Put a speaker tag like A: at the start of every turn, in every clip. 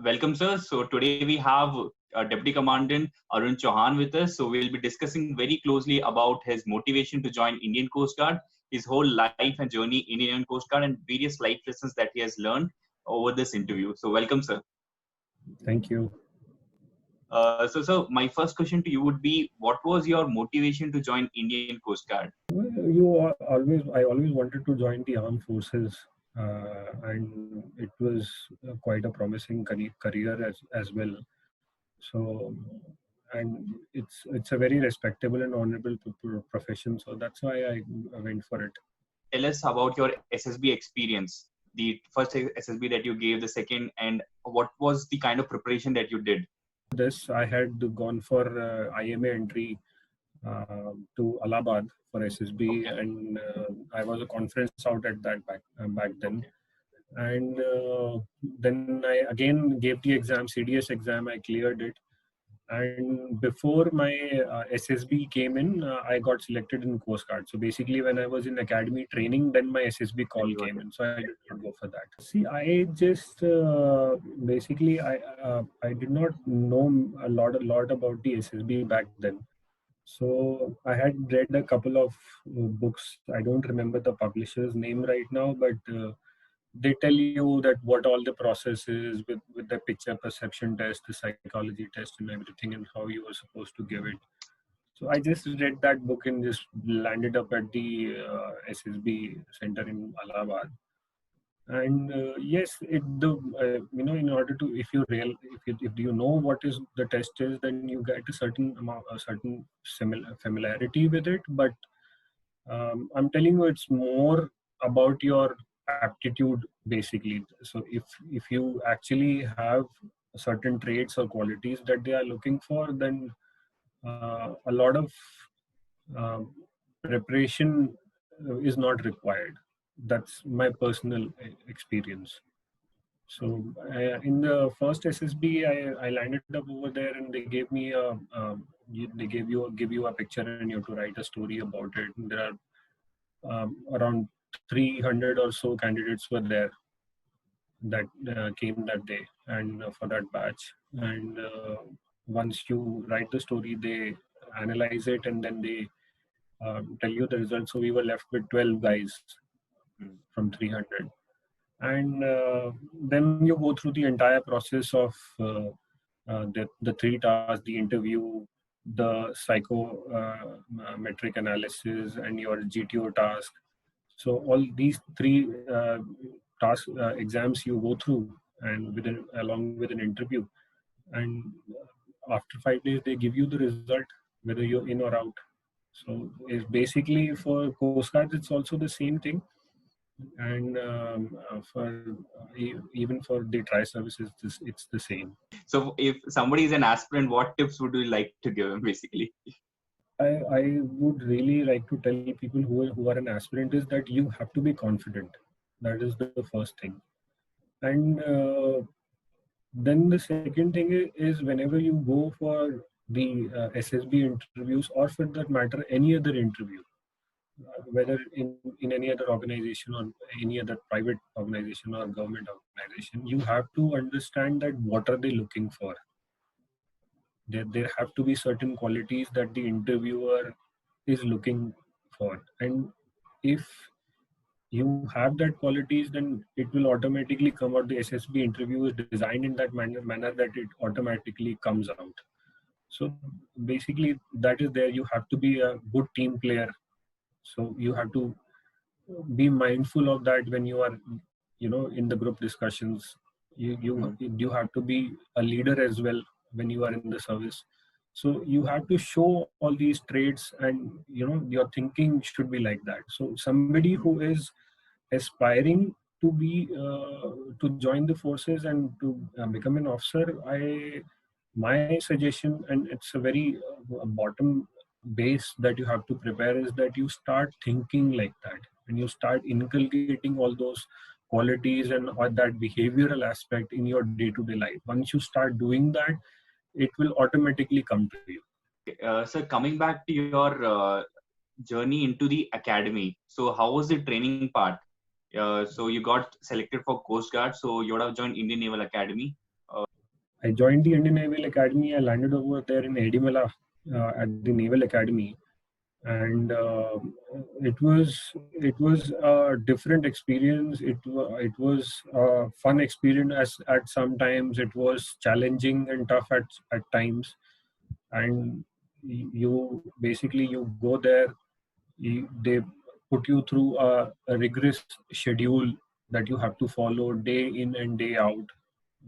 A: Welcome, sir. So today we have Deputy Commandant Arun Chauhan with us. So we'll be discussing very closely about his motivation to join Indian Coast Guard, his whole life and journey in Indian Coast Guard, and various life lessons that he has learned over this interview. So welcome, sir.
B: Thank you.
A: So my first question to you would be, what was your motivation to join Indian Coast Guard?
B: I always wanted to join the armed forces, and it was quite a promising career as well. So, and it's a very respectable and honorable profession. So that's why I went for it.
A: Tell us about your SSB experience. The first SSB that you gave, the second, and what was the kind of preparation that you did?
B: This I had gone for IMA entry to Allahabad for SSB,
A: Okay.
B: and I was a conference out at that back then. And then I again gave the exam, CDS exam. I cleared it, and before my SSB came in, I got selected in Coast Guard. So basically, when I was in academy training, then my SSB call came in, so I did not go for that. See, I just basically I did not know a lot about the SSB back then. So I had read a couple of books. I don't remember the publisher's name right now, but they tell you that what all the process is with the picture perception test, the psychology test, and everything, and how you were supposed to give it. So I just read that book and just landed up at the SSB center in Allahabad. And yes, in order to, if you know what is the test is, then you get a certain amount, a certain familiarity with it. But I'm telling you, it's more about your aptitude basically. So if you actually have certain traits or qualities that they are looking for, then a lot of um, preparation is not required. That's my personal experience. So in the first SSB, I landed up over there, and they gave me they give you a picture, and you have to write a story about it. And there are around 300 or so candidates were there that came that day, and for that batch. And once you write the story, they analyze it, and then they tell you the results. So we were left with 12 guys from 300. And then you go through the entire process of the three tasks: the interview, the psychometric analysis, and your GTO task. So all these three task exams you go through, and along with an interview. And after 5 days, they give you the result, whether you're in or out. So it's basically for Coast Guard, it's also the same thing. And even for the tri services, it's the same.
A: So if somebody is an aspirant, what tips would you like to give him, basically?
B: I would really like to tell people who are an aspirant is that you have to be confident. That is the first thing. And then the second thing is whenever you go for the SSB interviews, or for that matter, any other interview, whether in any other organization or any other private organization or government organization, you have to understand that what are they looking for. There have to be certain qualities that the interviewer is looking for. And if you have that qualities, then it will automatically come out. The SSB interview is designed in that manner that it automatically comes out. So basically that is there. You have to be a good team player. So you have to be mindful of that when you are, in the group discussions. You have to be a leader as well when you are in the service. So you have to show all these traits, and your thinking should be like that. So somebody who is aspiring to be to join the forces and to become an officer, my suggestion, and it's a very bottom base that you have to prepare, is that you start thinking like that, and you start inculcating all those qualities and or that behavioral aspect in your day-to-day life. Once you start doing that, it will automatically come to you.
A: So coming back to your journey into the academy, so how was the training part? So you got selected for Coast Guard, so you would have joined Indian Naval Academy.
B: I joined the Indian Naval Academy. I landed over there in Edimala at the Naval Academy, and it was a different experience. It was a fun experience. As at sometimes it was challenging and tough at times, and you basically you go there. They put you through a rigorous schedule that you have to follow day in and day out,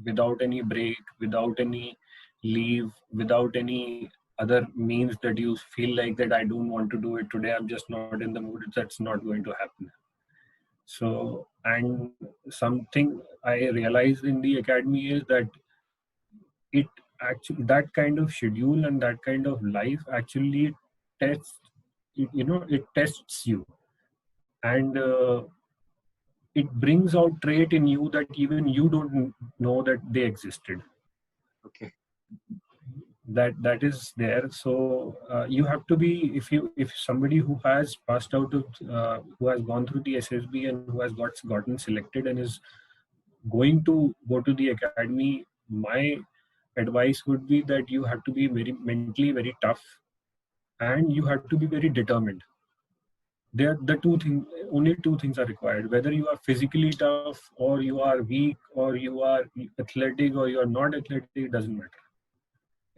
B: without any break, without any leave, without any other means that you feel like that I don't want to do it today, I'm just not in the mood. That's not going to happen. So, and something I realized in the academy is that it actually, that kind of schedule and that kind of life actually tests, it tests you, and it brings out trait in you that even you don't know that they existed.
A: Okay.
B: That is there. So you have to be, if somebody who has passed out of who has gone through the SSB and who has gotten selected and is going to go to the academy, my advice would be that you have to be very mentally very tough, and you have to be very determined. There, the two things, only two things are required. Whether you are physically tough or you are weak or you are athletic or you are not athletic, it doesn't matter.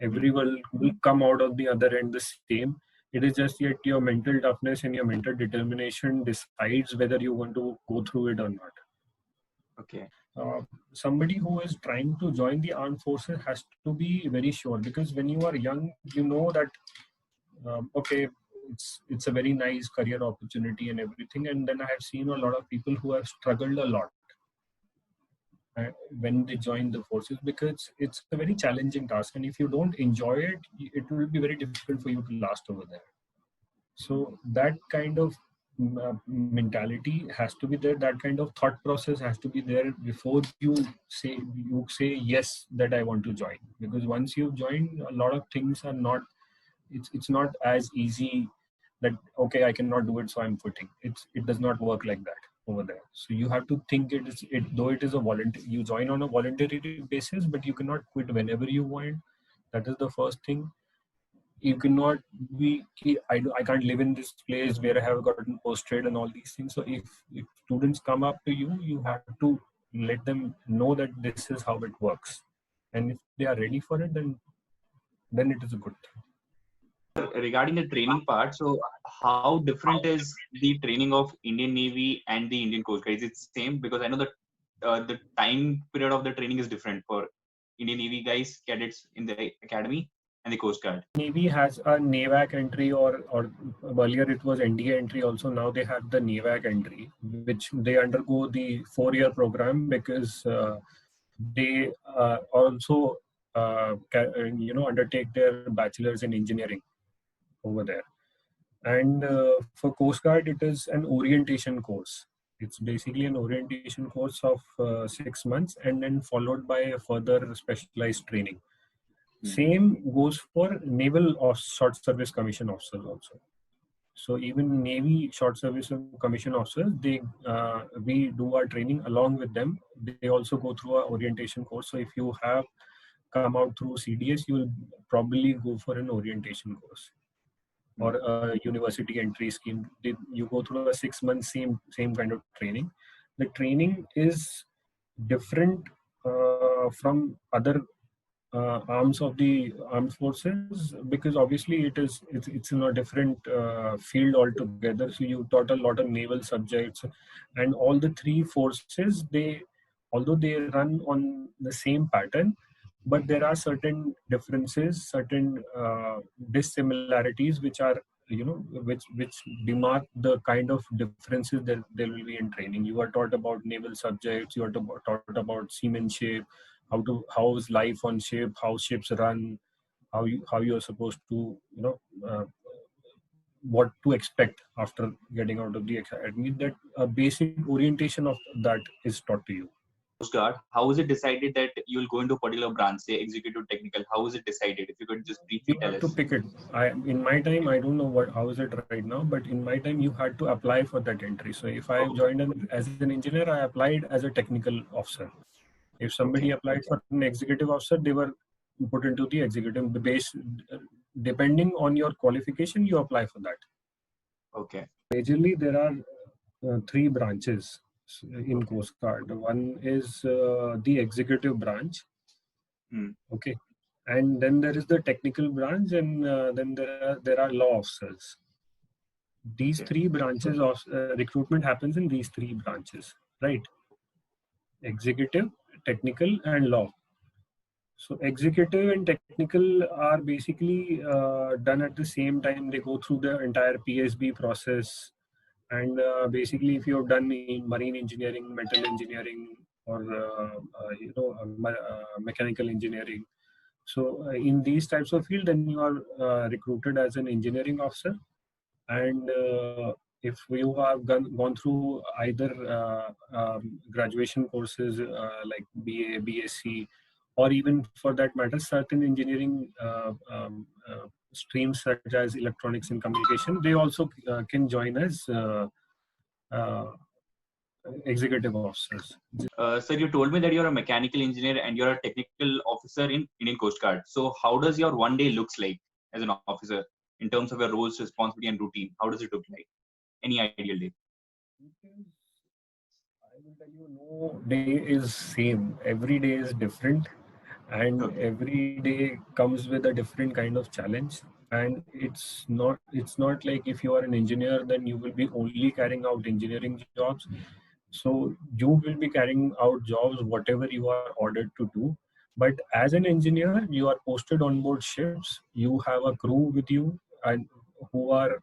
B: Everyone will come out of the other end the same. It is just yet your mental toughness and your mental determination decides whether you want to go through it or not.
A: Okay.
B: Somebody who is trying to join the armed forces has to be very sure, because when you are young, you know that okay, it's a very nice career opportunity and everything. And then I have seen a lot of people who have struggled a lot when they join the forces, because it's a very challenging task, and if you don't enjoy it, it will be very difficult for you to last over there. So that kind of mentality has to be there. That kind of thought process has to be there before you say yes that I want to join, because once you join, a lot of things are not, it's not as easy that okay, I cannot do it so I'm quitting. It does not work like that over there. So you have to think though it is a volunteer, you join on a voluntary basis, but you cannot quit whenever you want. That is the first thing. You cannot be, I can't live in this place where I have gotten posted and all these things. So if students come up to you, you have to let them know that this is how it works, and if they are ready for it, then it is a good thing.
A: Regarding the training part, so how different is the training of Indian Navy and the Indian Coast Guard? Is it same? Because I know that the time period of the training is different for Indian Navy guys, cadets in the academy, and the Coast Guard.
B: Navy has a NAVAC entry, or earlier it was NDA entry also. Now they have the NAVAC entry, which they undergo the 4-year program, because they also undertake their bachelor's in engineering over there. And for Coast Guard, it is an orientation course. It's basically an orientation course of 6 months, and then followed by a further specialized training. Same goes for naval or short service commission officers also. So even Navy short service commission officers, we do our training along with them. They also go through our orientation course. So if you have come out through CDS, you will probably go for an orientation course or a university entry scheme. You go through a 6 months same kind of training. The training is different from other arms of the armed forces, because obviously it's in a different field altogether. So you taught a lot of naval subjects, and all the three forces, although they run on the same pattern, but there are certain differences, certain dissimilarities, which are which demark the kind of differences that there will be in training. You are taught about naval subjects, you are taught about seamanship, how is life on ship, how ships run, how you are supposed to what to expect after getting out of the academy. That a basic orientation of that is taught to you.
A: Coast Guard, how is it decided that you will go into a particular branch, say executive technical? How is it decided? If you could just briefly tell us.
B: You have to pick it. In my time, I don't know how is it right now, but in my time, you had to apply for that entry. So if I joined as an engineer, I applied as a technical officer. If somebody applied for an executive officer, they were put into the executive base. Depending on your qualification, you apply for that.
A: Okay.
B: Majorly, there are three branches in Coast Guard. One is the executive branch. Okay. And then there is the technical branch, and then there are law officers. These three branches of recruitment happens in these three branches, right? Executive, technical, and law. So executive and technical are basically done at the same time. They go through the entire PSB process, and basically, if you have done in marine engineering, metal engineering, or mechanical engineering, so in these types of field, then you are recruited as an engineering officer. And if you have gone through either graduation courses like BA, BSc, or even for that matter, certain engineering streams such as electronics and communication, they also can join as executive officers.
A: Sir, you told me that you're a mechanical engineer and you're a technical officer in Indian Coast Guard. So how does your one day looks like as an officer in terms of your roles, responsibility, and routine? How does it look like? Any ideal day?
B: I will tell you, no day is same. Every day is different, and every day comes with a different kind of challenge. And it's not like if you are an engineer, then you will be only carrying out engineering jobs. So you will be carrying out jobs whatever you are ordered to do. But as an engineer, you are posted on board ships. You have a crew with you, and who are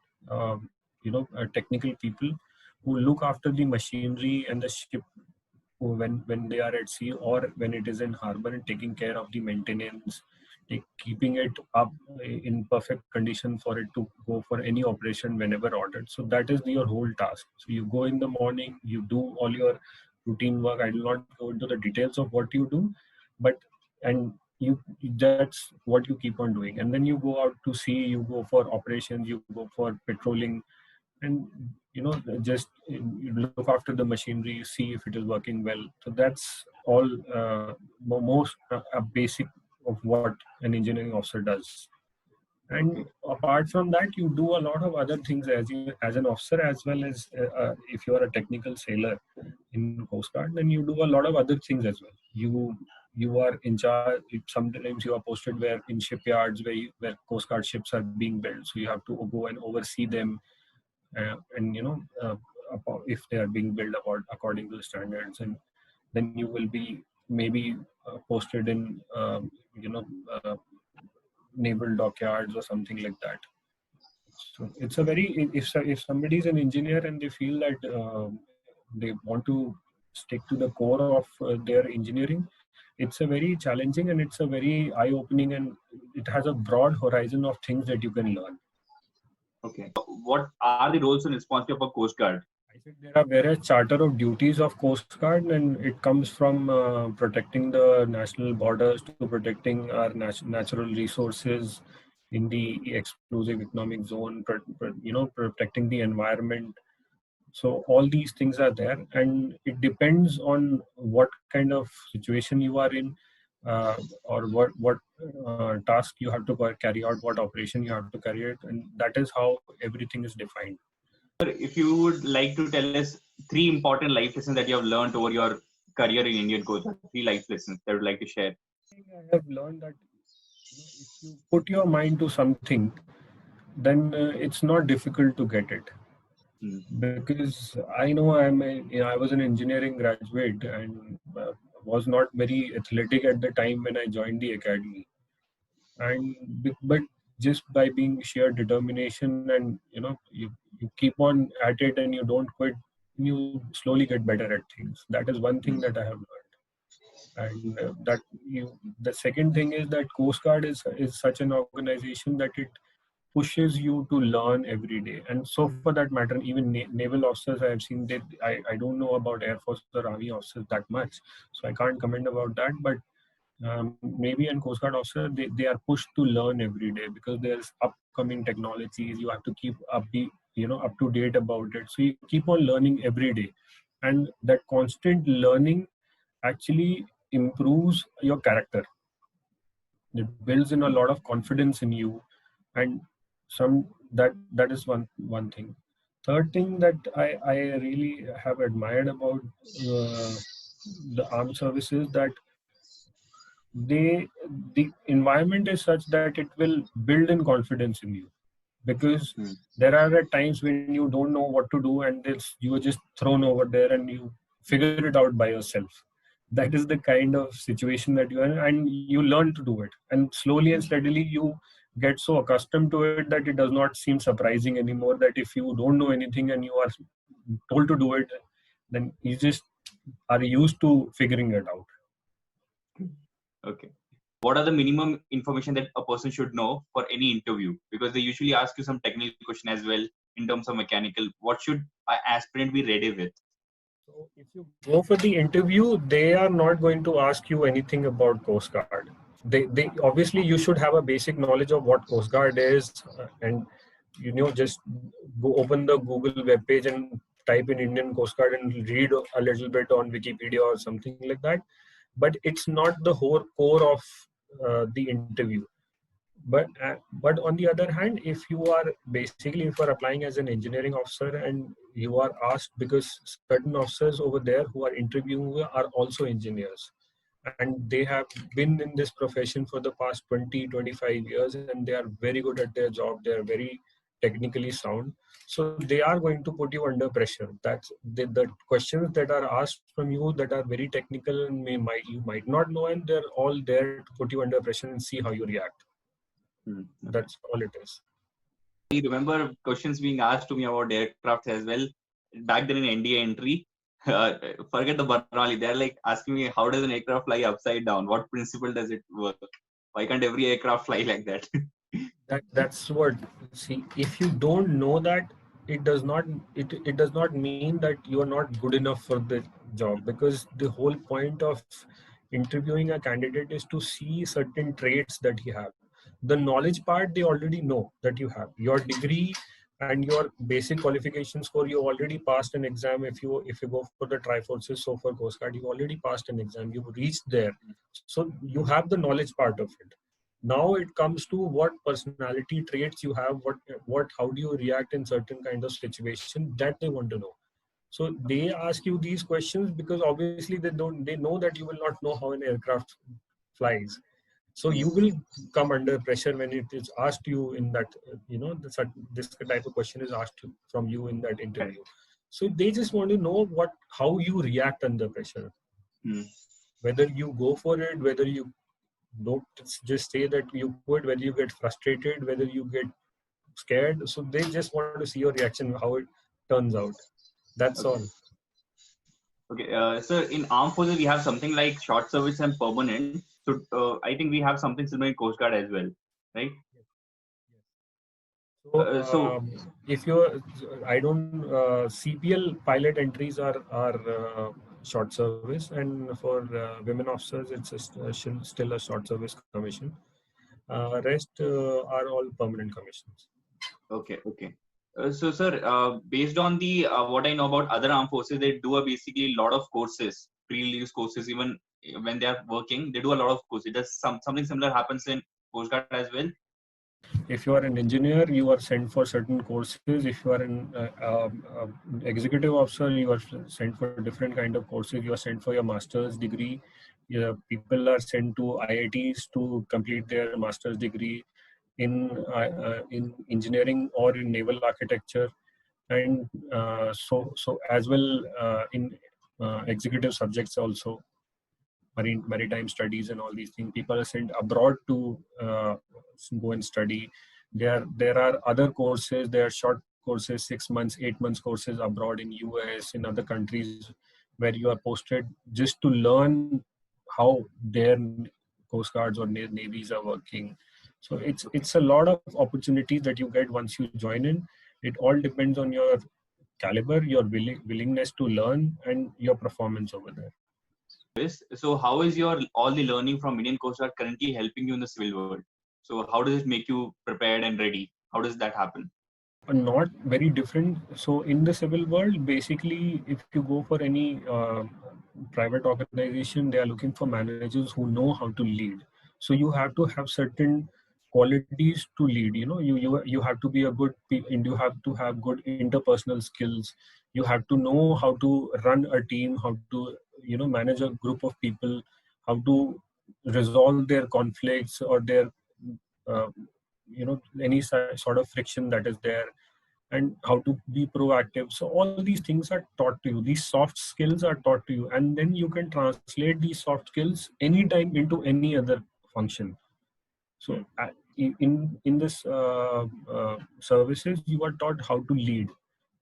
B: technical people who look after the machinery and the ship when they are at sea or when it is in harbor, and taking care of the maintenance, keeping it up in perfect condition for it to go for any operation whenever ordered. So that is your whole task. So you go in the morning, you do all your routine work. I will not go into the details of what you do, but that's what you keep on doing. And then you go out to sea, you go for operations, you go for patrolling, and just you look after the machinery, see if it is working well. So that's all most basic of what an engineering officer does. And apart from that, you do a lot of other things as an officer, as well as if you are a technical sailor in Coast Guard, then you do a lot of other things as well. You are in charge. Sometimes you are posted where in shipyards where Coast Guard ships are being built, so you have to go and oversee them. And if they are being built according to the standards, and then you will be maybe posted in naval dockyards or something like that. So it's a very, if somebody is an engineer and they feel that they want to stick to the core of their engineering, it's a very challenging and it's a very eye-opening, and it has a broad horizon of things that you can learn.
A: Okay. What are the roles and responsibilities of a Coast Guard?
B: I said there are various charter of duties of Coast Guard, and it comes from protecting the national borders to protecting our natural resources in the exclusive economic zone, protecting the environment. So all these things are there, and it depends on what kind of situation you are in, or what task you have to carry out, what operation you have to carry out, and that is how everything is defined.
A: If you would like to tell us 3 important life lessons that you have learned over your career in Indian Coast Guard, 3 life lessons that I would like to share.
B: I have learned that if you put your mind to something, then it's not difficult to get it. Because I know I was an engineering graduate and was not very athletic at the time when I joined the academy. But just by being sheer determination and you keep on at it and you don't quit, you slowly get better at things. That is one thing that I have learned. And the second thing is that Coast Guard is such an organization that it pushes you to learn every day. And so for that matter, even naval officers I have seen, that I don't know about Air Force or Army officers that much, so I can't comment about that. But Navy and Coast Guard officer, they are pushed to learn every day because there's upcoming technologies. You have to keep up to date about it. So you keep on learning every day, and that constant learning actually improves your character. It builds in a lot of confidence in you, and that is one thing. Third thing that I really have admired about the armed services, that they the environment is such that it will build in confidence in you, because there are at times when you don't know what to do, and you are just thrown over there and you figure it out by yourself. That is the kind of situation that you are in, and you learn to do it, and slowly and steadily you get so accustomed to it that it does not seem surprising anymore, that if you don't know anything and you are told to do it, then you just are used to figuring it out.
A: Okay. What are the minimum information that a person should know for any interview? Because they usually ask you some technical question as well in terms of mechanical. What should an aspirant be ready with?
B: So if you go for the interview, they are not going to ask you anything about Coast Guard. They obviously, you should have a basic knowledge of what Coast Guard is, and just go open the Google webpage and type in Indian Coast Guard and read a little bit on Wikipedia or something like that. But it's not the whole core of the interview. But on the other hand, if you are applying as an engineering officer, and you are asked, because certain officers over there who are interviewing are also engineers, and they have been in this profession for the past 20-25 years, and they are very good at their job, they are very technically sound, so they are going to put you under pressure. That's the questions that are asked from you that are very technical, and you might not know, and they're all there to put you under pressure and see how you react. That's all it is.
A: I remember questions being asked to me about aircraft as well. Back then in NDA entry, forget the Barnali. They're like asking me, how does an aircraft fly upside down? What principle does it work? Why can't every aircraft fly like that?
B: That's what. See, if you don't know that, it does not mean that you are not good enough for the job, because the whole point of interviewing a candidate is to see certain traits that he have. The knowledge part, they already know that you have your degree and your basic qualification score. You already passed an exam. If you go for the Triforces, so for Coast Guard, you already passed an exam, you've reached there, so you have the knowledge part of it. Now it comes to what personality traits you have, how do you react in certain kind of situation, that they want to know. So they ask you these questions because obviously they know that you will not know how an aircraft flies. So you will come under pressure when it is asked you in that, this type of question is asked from you in that interview. So they just want to know how you react under pressure. Whether you go for it, whether you don't just say that you quit, whether you get frustrated, whether you get scared. So they just want to see your reaction, how it turns out. That's all.
A: Okay, so in armed forces we have something like short service and permanent. So I think we have something similar in Coast Guard as well, right?
B: So if you're, CPL pilot entries are short service, and for women officers it's still a short service commission. Rest are all permanent commissions.
A: Okay. So sir, based on the what I know about other armed forces, they do basically a lot of courses, pre-release courses. Even when they are working, they do a lot of courses. Does something similar happens in Coast Guard as well?
B: If you are an engineer, you are sent for certain courses. If you are an executive officer, you are sent for different kind of courses. You are sent for your master's degree. People are sent to IITs to complete their master's degree in engineering or in naval architecture, and so as well in executive subjects also. Maritime studies and all these things. People are sent abroad to go and study. There are other courses. There are short courses, 6 months, 8 months courses abroad in US, in other countries, where you are posted just to learn how their coast guards or navies are working. So it's a lot of opportunities that you get once you join in. It all depends on your caliber, your willingness to learn, and your performance over there.
A: So how is all the learning from Indian Coast Guard currently helping you in the civil world? So how does it make you prepared and ready? How does that happen?
B: Not very different. So in the civil world, basically, if you go for any private organization, they are looking for managers who know how to lead. So you have to have certain qualities to lead. You have to be a good and you have to have good interpersonal skills. You have to know how to run a team, how to manage a group of people, how to resolve their conflicts or their uh, any sort of friction that is there, and how to be proactive. So all these things are taught to you. These soft skills are taught to you, and then you can translate these soft skills anytime into any other function. So in this services, you are taught how to lead.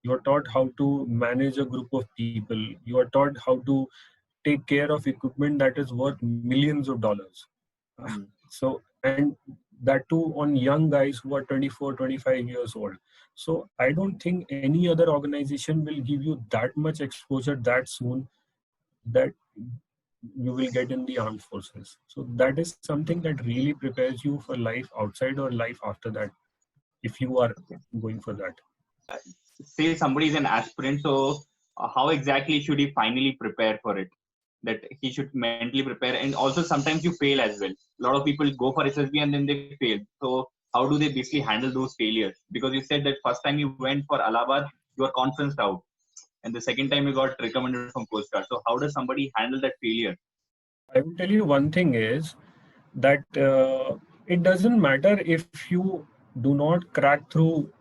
B: You are taught how to manage a group of people. You are taught how to take care of equipment that is worth millions of dollars. So, and that too on young guys who are 24, 25 years old. So I don't think any other organization will give you that much exposure that soon that you will get in the armed forces. So that is something that really prepares you for life outside or life after that, if you are going for that.
A: Say somebody is an aspirant, so how exactly should he finally prepare for it? That he should mentally prepare, and also sometimes you fail as well. A lot of people go for SSB and then they fail. So how do they basically handle those failures? Because you said that first time you went for Allahabad, you were conferenced out, and the second time you got recommended from Coast Guard. So how does somebody handle that failure?
B: I will tell you one thing is that it doesn't matter if you do not crack through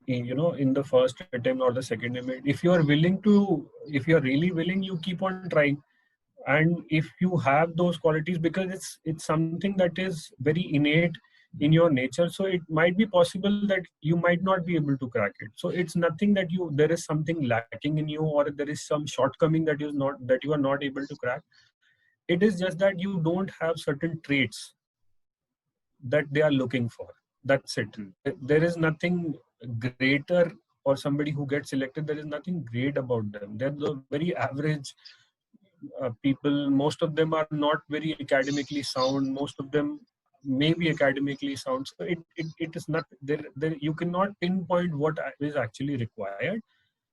B: in the first attempt or the second attempt. If you are willing to, if you are really willing, you keep on trying. And if you have those qualities, because it's something that is very innate in your nature, so it might be possible that you might not be able to crack it. So it's nothing that there is something lacking in you, or there is some shortcoming that you are not able to crack. It is just that you don't have certain traits that they are looking for. That's it. There is nothing greater, or somebody who gets selected, there is nothing great about them. They're the very average people. Most of them are not very academically sound. Most of them may be academically sound. So it is not there. You cannot pinpoint what is actually required.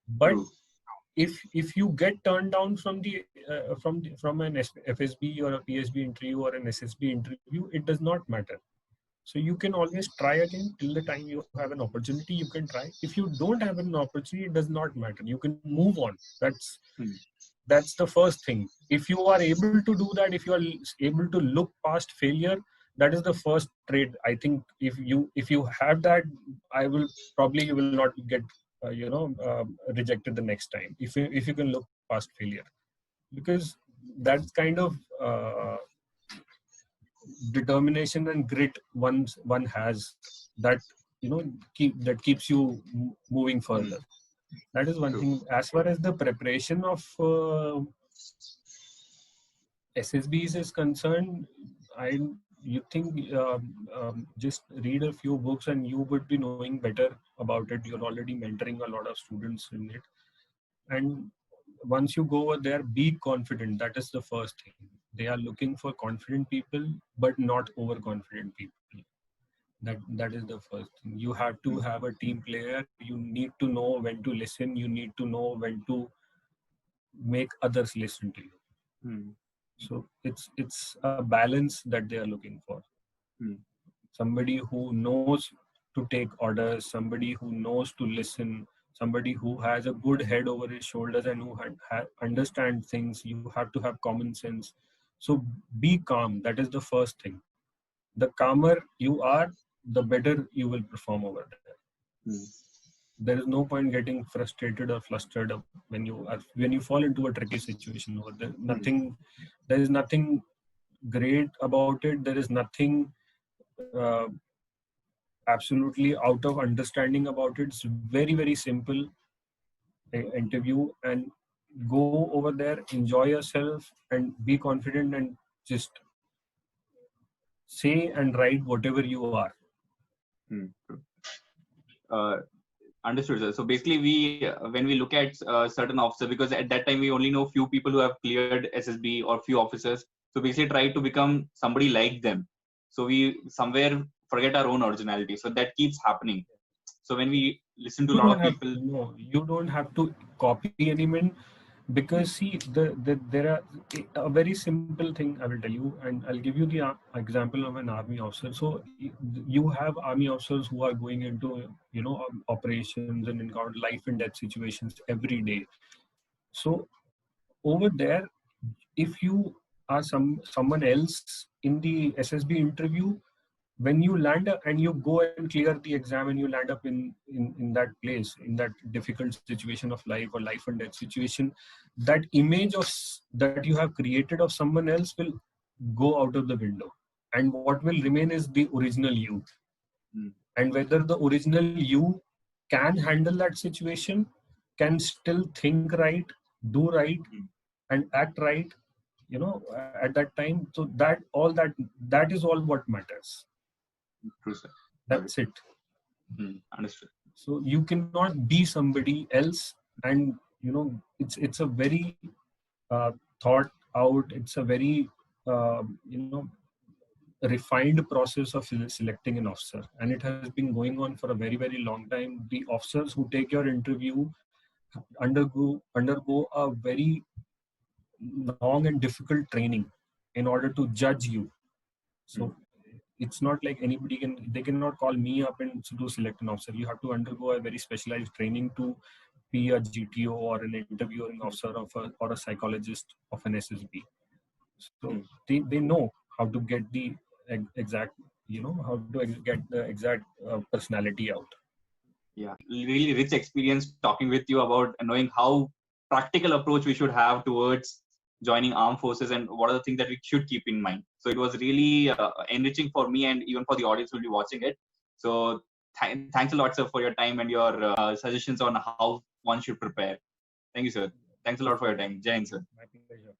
B: But if you get turned down from from an FSB or a PSB interview or an SSB interview, it does not matter. So you can always try again. Till the time you have an opportunity, you can try. If you don't have an opportunity, it does not matter. You can move on. That's the first thing. If you are able to do that, if you are able to look past failure, that is the first trait. I think if you have that, I will probably you will not get rejected the next time. If you can look past failure, because that's kind of determination and grit one has, that keeps you moving further. That is one thing. As far as the preparation of SSBs is concerned, you think just read a few books and you would be knowing better about it. You're already mentoring a lot of students in it, and once you go over there, be confident. That is the first thing. They are looking for confident people, but not overconfident people. That is the first thing. You have to have a team player. You need to know when to listen. You need to know when to make others listen to you. So it's a balance that they are looking for. Somebody who knows to take orders, somebody who knows to listen, somebody who has a good head over his shoulders and who understands things. You have to have common sense. So be calm. That is the first thing. The calmer you are, the better you will perform over there. There is no point getting frustrated or flustered when you fall into a tricky situation over there. There is nothing great about it. There is nothing absolutely out of understanding about it. It's very, very simple interview, and go over there, enjoy yourself, and be confident, and just say and write whatever you are.
A: Understood, sir. So basically, when we look at certain officers, because at that time we only know few people who have cleared SSB or few officers. So basically, try to become somebody like them. So we somewhere forget our own originality. So that keeps happening. So when we listen to a
B: You
A: lot
B: don't
A: of
B: have
A: people,
B: no, you don't have to copy anyone, because see there are a very simple thing I will tell you, and I'll give you the example of an army officer. So you have army officers who are going into operations and encounter life and death situations every day. So over there, if you are someone else in the SSB interview, when you land up and you go and clear the exam and you land up in that place, in that difficult situation of life or life and death situation, that image that you have created of someone else will go out of the window, and what will remain is the original you. And whether the original you can handle that situation, can still think right, do right, and act right, at that time. So that is all what matters.
A: true, sir.
B: That's it.
A: Understood.
B: So you cannot be somebody else, and it's a very thought out, it's a very refined process of selecting an officer, and it has been going on for a very, very long time. The officers who take your interview undergo a very long and difficult training in order to judge you. So it's not like they cannot call me up and to select an officer. You have to undergo a very specialized training to be a GTO or an interviewing officer or a psychologist of an SSB. So they know how to get the exact, how to get the exact personality out.
A: Yeah, really rich experience talking with you about knowing how practical approach we should have towards joining armed forces and what are the things that we should keep in mind. So it was really enriching for me and even for the audience who will be watching it. So thanks a lot, sir, for your time and your suggestions on how one should prepare. Thank you, sir. Thanks a lot for your time. Jai Hind, sir.
B: My pleasure.